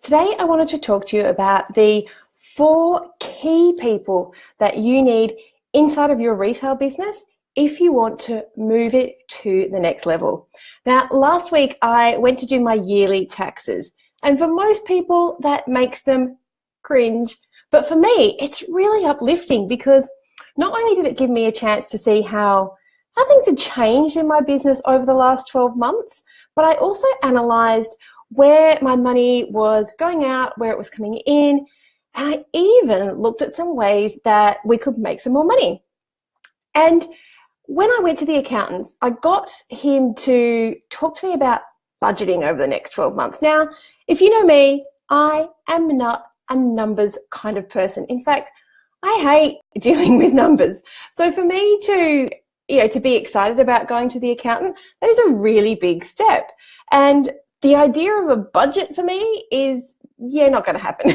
Today, I wanted to talk to you about the 4 key people that you need inside of your retail business if you want to move it to the next level. Now, last week, I went to do my yearly taxes, and for most people, that makes them cringe. But for me, it's really uplifting because not only did it give me a chance to see how things had changed in my business over the last 12 months, but I also analysed where my money was going out, where it was coming in, and I even looked at some ways that we could make some more money. And when I went to the accountants, I got him to talk to me about budgeting over the next 12 months. Now, if you know me, I am not a numbers kind of person. In fact, I hate dealing with numbers. So for me to be excited about going to the accountant, that is a really big step. And the idea of a budget for me is, not going to happen.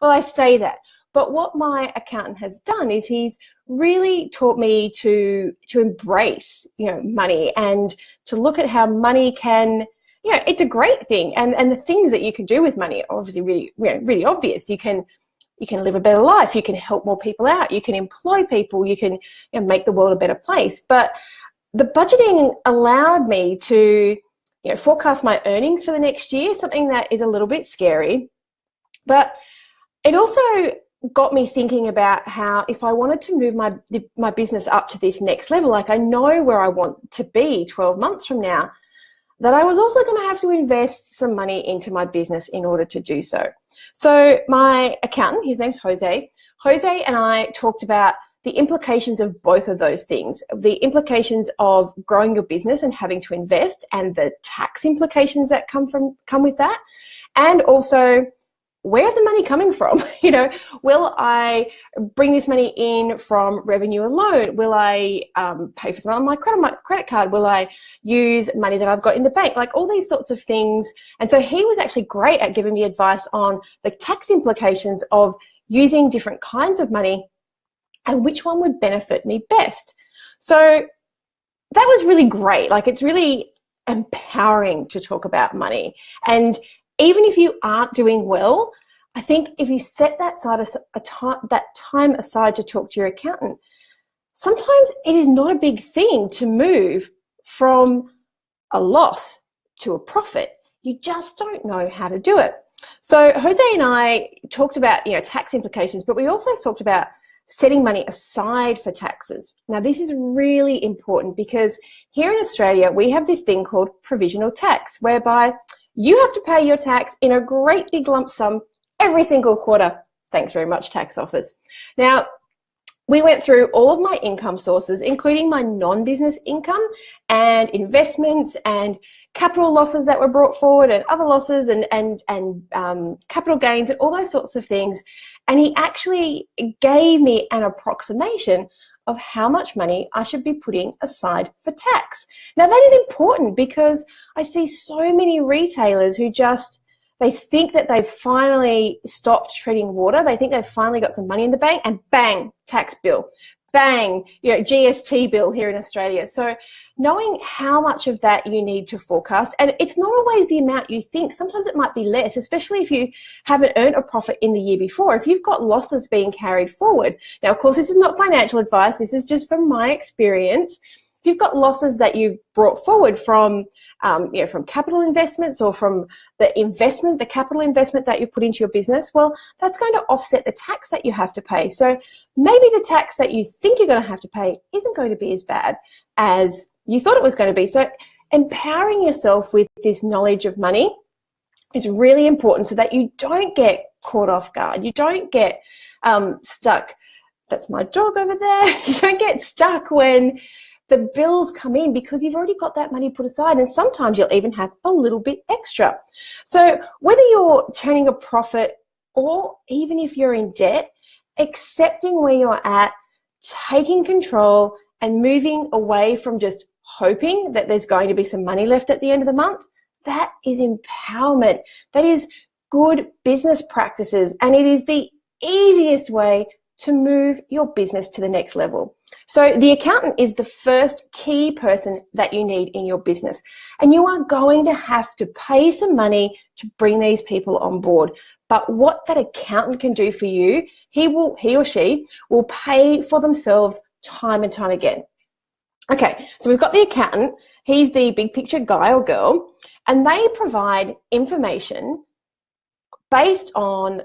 Well, I say that. But what my accountant has done is he's really taught me to embrace, money and to look at how money can, it's a great thing. And the things that you can do with money are obviously really obvious. You can live a better life. You can help more people out. You can employ people. You can make the world a better place. But the budgeting allowed me to forecast my earnings for the next year, something that is a little bit scary. But it also got me thinking about how if I wanted to move my business up to this next level, like I know where I want to be 12 months from now, that I was also going to have to invest some money into my business in order to do so. So my accountant, his name's Jose and I talked about the implications of both of those things, the implications of growing your business and having to invest and the tax implications that come with that. And also, where's the money coming from? Will I bring this money in from revenue alone? Will I pay for some on my credit card? Will I use money that I've got in the bank? Like all these sorts of things. And so he was actually great at giving me advice on the tax implications of using different kinds of money and which one would benefit me best. So that was really great. Like it's really empowering to talk about money. And even if you aren't doing well, I think if you set that time aside to talk to your accountant, sometimes it is not a big thing to move from a loss to a profit. You just don't know how to do it. So Jose and I talked about tax implications, but we also talked about setting money aside for taxes. Now, this is really important because here in Australia, we have this thing called provisional tax, whereby you have to pay your tax in a great big lump sum every single quarter. Thanks very much, tax office. Now, we went through all of my income sources, including my non-business income and investments and capital losses that were brought forward and other losses and capital gains and all those sorts of things. And he actually gave me an approximation of how much money I should be putting aside for tax. Now, that is important because I see so many retailers who they think that they've finally stopped treading water. They think they've finally got some money in the bank and bang, tax bill. Bang, GST bill here in Australia. So knowing how much of that you need to forecast, and it's not always the amount you think. Sometimes it might be less, especially if you haven't earned a profit in the year before. If you've got losses being carried forward. Now, of course, this is not financial advice. This is just from my experience. If you've got losses that you've brought forward from capital investments or from the capital investment that you've put into your business, well, that's going to offset the tax that you have to pay. So maybe the tax that you think you're going to have to pay isn't going to be as bad as you thought it was going to be. So empowering yourself with this knowledge of money is really important so that you don't get caught off guard. You don't get stuck. That's my dog over there. You don't get stuck when the bills come in because you've already got that money put aside, and sometimes you'll even have a little bit extra. So whether you're turning a profit or even if you're in debt, accepting where you're at, taking control and moving away from just hoping that there's going to be some money left at the end of the month, that is empowerment. That is good business practices, and it is the easiest way to move your business to the next level. So the accountant is the first key person that you need in your business. And you are going to have to pay some money to bring these people on board. But what that accountant can do for you, he or she will pay for themselves time and time again. Okay, so we've got the accountant. He's the big picture guy or girl, and they provide information based on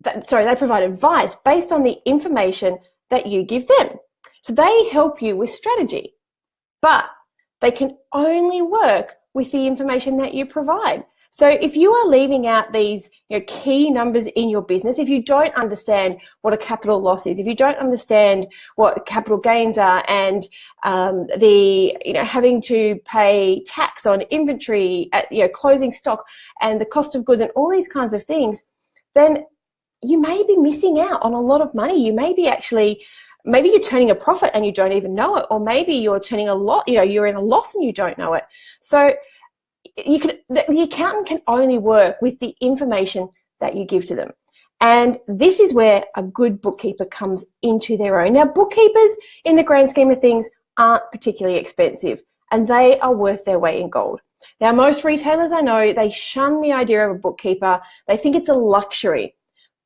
they provide advice based on the information that you give them. So they help you with strategy, but they can only work with the information that you provide. So if you are leaving out these key numbers in your business, if you don't understand what a capital loss is, if you don't understand what capital gains are, and having to pay tax on inventory, at closing stock, and the cost of goods, and all these kinds of things, then you may be missing out on a lot of money. You may be maybe you're turning a profit and you don't even know it, or maybe you're turning you're in a loss and you don't know it. So the accountant can only work with the information that you give to them. And this is where a good bookkeeper comes into their own. Now, bookkeepers, in the grand scheme of things, aren't particularly expensive, and they are worth their weight in gold. Now, most retailers I know, they shun the idea of a bookkeeper. They think it's a luxury.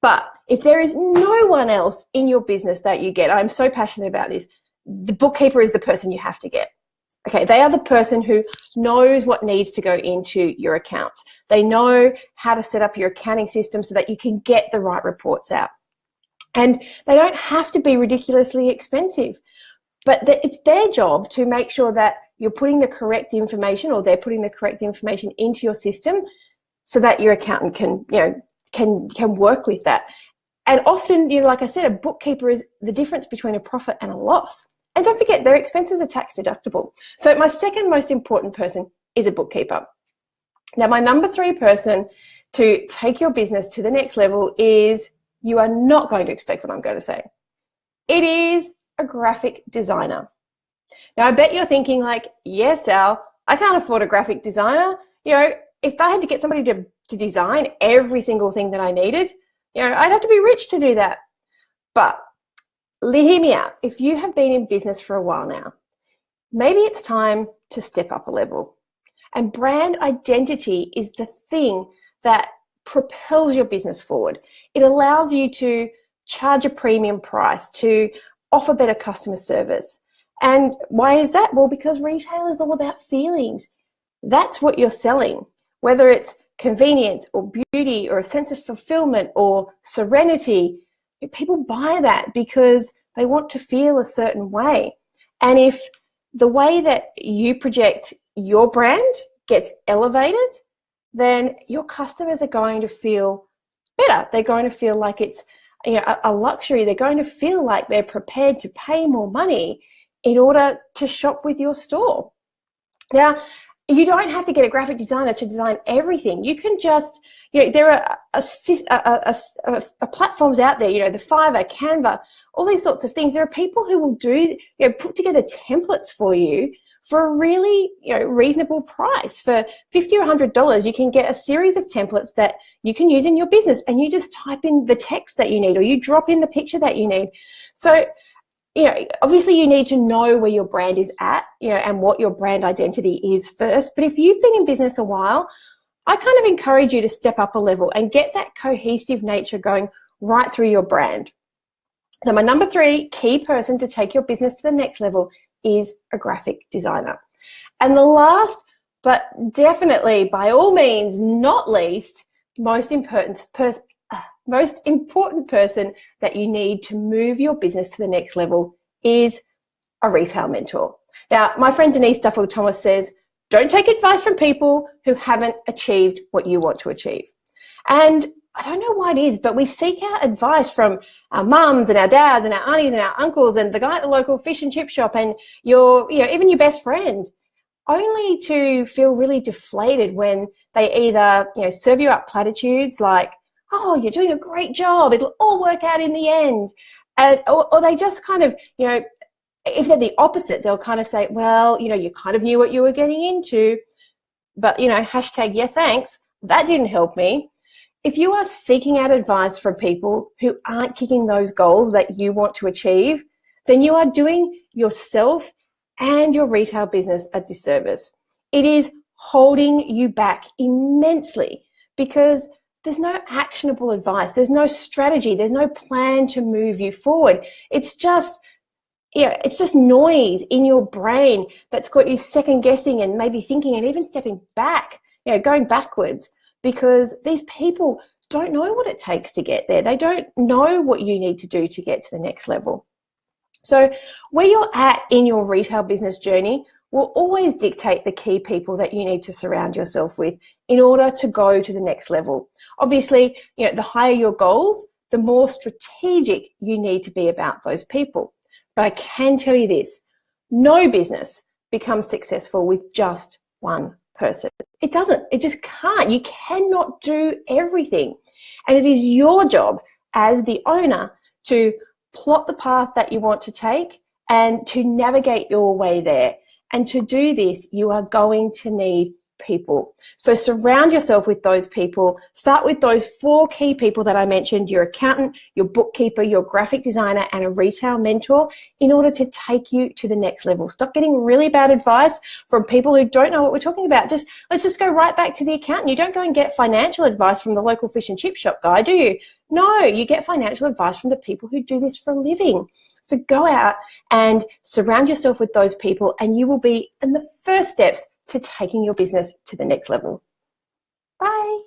But if there is no one else in your business that you get, I'm so passionate about this, the bookkeeper is the person you have to get. Okay, they are the person who knows what needs to go into your accounts. They know how to set up your accounting system so that you can get the right reports out. And they don't have to be ridiculously expensive, but it's their job to make sure that you're putting the correct information, or they're putting the correct information into your system so that your accountant can work with that. And often, like I said, a bookkeeper is the difference between a profit and a loss. And don't forget, their expenses are tax deductible. So my second most important person is a bookkeeper. Now, my number 3 person to take your business to the next level is, you are not going to expect what I'm going to say. It is a graphic designer. Now, I bet you're thinking yes, Al, I can't afford a graphic designer. If I had to get somebody to design every single thing that I needed, I'd have to be rich to do that. But hear me out. If you have been in business for a while now, maybe it's time to step up a level. And brand identity is the thing that propels your business forward. It allows you to charge a premium price, to offer better customer service. And why is that? Well, because retail is all about feelings. That's what you're selling, whether it's convenience or beauty or a sense of fulfillment or serenity. People buy that because they want to feel a certain way. And if the way that you project your brand gets elevated, then your customers are going to feel better. They're going to feel like it's a luxury. They're going to feel like they're prepared to pay more money in order to shop with your store. Now, you don't have to get a graphic designer to design everything. You can just, there are platforms out there, the Fiverr, Canva, all these sorts of things. There are people who will put together templates for you for a really, reasonable price. For $50 or $100, you can get a series of templates that you can use in your business, and you just type in the text that you need, or you drop in the picture that you need. So, obviously you need to know where your brand is at, and what your brand identity is first. But if you've been in business a while, I kind of encourage you to step up a level and get that cohesive nature going right through your brand. So my number 3 key person to take your business to the next level is a graphic designer. And the last, but definitely by all means not least, most important person that you need to move your business to the next level is a retail mentor. Now, my friend Denise Duffield Thomas says, don't take advice from people who haven't achieved what you want to achieve. And I don't know why it is, but we seek out advice from our mums and our dads and our aunties and our uncles and the guy at the local fish and chip shop and even your best friend, only to feel really deflated when they either, serve you up platitudes like, oh, you're doing a great job, it'll all work out in the end. Or they just kind of, if they're the opposite, they'll kind of say, well, you kind of knew what you were getting into, but, hashtag, yeah, thanks, that didn't help me. If you are seeking out advice from people who aren't kicking those goals that you want to achieve, then you are doing yourself and your retail business a disservice. It is holding you back immensely because there's no actionable advice, there's no strategy, there's no plan to move you forward. It's just noise in your brain that's got you second guessing and maybe thinking and even stepping back, going backwards, because these people don't know what it takes to get there. They don't know what you need to do to get to the next level. So where you're at in your retail business journey will always dictate the key people that you need to surround yourself with in order to go to the next level. Obviously, the higher your goals, the more strategic you need to be about those people. But I can tell you this, no business becomes successful with just one person. It doesn't. It just can't. You cannot do everything. And it is your job as the owner to plot the path that you want to take and to navigate your way there. And to do this, you are going to need people. So surround yourself with those people. Start with those 4 key people that I mentioned: your accountant, your bookkeeper, your graphic designer, and a retail mentor, in order to take you to the next level. Stop getting really bad advice from people who don't know what we're talking about. Let's just go right back to the accountant. You don't go and get financial advice from the local fish and chip shop guy, do you? No, you get financial advice from the people who do this for a living. So go out and surround yourself with those people, and you will be in the first steps to taking your business to the next level. Bye.